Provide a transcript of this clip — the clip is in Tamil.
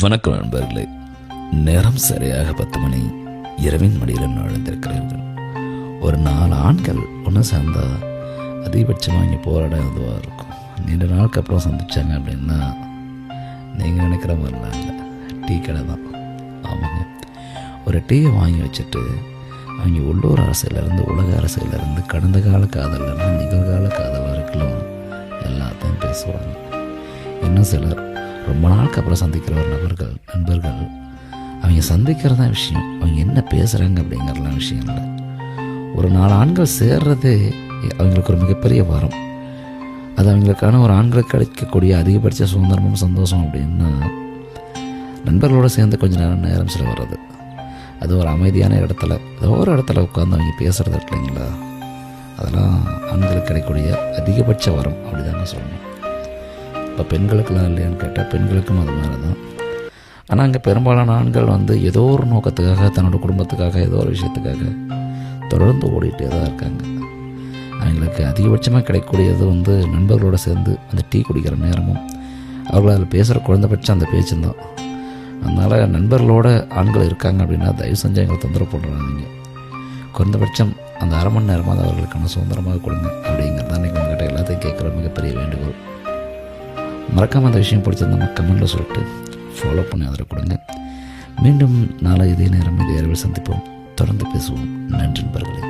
வணக்கம் நண்பர்களே. நேரம் சரியாக 10 மணி. இரவின் மடியில் நுழைந்திருக்கிறீர்கள். ஒரு 4 ஆண்கள் ஒன்று சேர்ந்தா அதிகபட்சமாக இங்கே போராட இதுவாக இருக்கும். நீண்ட நாளுக்கு அப்புறம் சந்திச்சாங்க அப்படின்னா நீங்கள் நினைக்கிற மாதிரிலாம் இல்லை, டீ கடை தான். ஆமாங்க, ஒரு டீயை வாங்கி வச்சுட்டு அவங்க உள்ளூர் அரசியலேருந்து உலக அரசியலேருந்து கடந்த கால காதலேருந்து நிகழ்கால காதல் வரைக்கும் எல்லாத்தையும் பேசுவாங்க. இன்னும் சிலர் ரொம்ப நாளுக்கு அப்புறம் சந்திக்கிற ஒரு நண்பர்கள் அவங்க சந்திக்கிறது தான் விஷயம், அவங்க என்ன பேசுகிறாங்க அப்படிங்கிறலாம் விஷயம் இல்லை. ஒரு 4 ஆண்கள் சேர்றதே அவங்களுக்கு ஒரு மிகப்பெரிய வரம். அது அவங்களுக்கான ஒரு ஆண்களுக்கு கிடைக்கக்கூடிய அதிகபட்ச சுதந்திரமும் சந்தோஷம் அப்படின்னா நண்பர்களோடு சேர்ந்து கொஞ்சம் நேரம் செலவிடுறது. அது ஒரு அமைதியான இடத்துல ஏதோ ஒரு இடத்துல உட்காந்து அவங்க பேசுகிறது இல்லைங்களா, அதெல்லாம் ஆண்களுக்கு கிடைக்கக்கூடிய அதிகபட்ச வரம் அப்படி தானே சொல்லணும். இப்போ பெண்களுக்கெல்லாம் இல்லையான்னு கேட்டால் பெண்களுக்கும் அது மாதிரி தான். ஆனால் அங்கே பெரும்பாலான ஆண்கள் ஏதோ ஒரு நோக்கத்துக்காக, தன்னோட குடும்பத்துக்காக, ஏதோ ஒரு விஷயத்துக்காக தொடர்ந்து ஓடிட்டே தான் இருக்காங்க. அவங்களுக்கு அதிகபட்சமாக கிடைக்கக்கூடியது நண்பர்களோடு சேர்ந்து அந்த டீ குடிக்கிற நேரமும் அவர்கள் அதில் பேசுகிற குறைந்தபட்சம் அந்த பேச்சும் தான். அதனால் நண்பர்களோட ஆண்கள் இருக்காங்க அப்படின்னா தயவு செஞ்சு எங்களை தொந்தரவு பண்ணுறாங்க. குறைந்தபட்சம் அந்த அரை மணி நேரமாக அவர்களுக்கான சுதந்திரமாக கொடுங்க அப்படிங்கிறது தான் இன்றைக்கி உங்கள்கிட்ட எல்லாத்தையும் கேட்குற மிகப்பெரிய வேண்டுகோள். மறக்காமல் அந்த விஷயம் பிடிச்சிருந்தோம்னா கமெண்டில் சொல்லிட்டு ஃபாலோ பண்ணி அதில் கொடுங்க. மீண்டும் நாளை இதே நேரம் இதே அறிவில் சந்திப்போம். தொடர்ந்து பேசுவோம். நன்றி நண்பர்களே.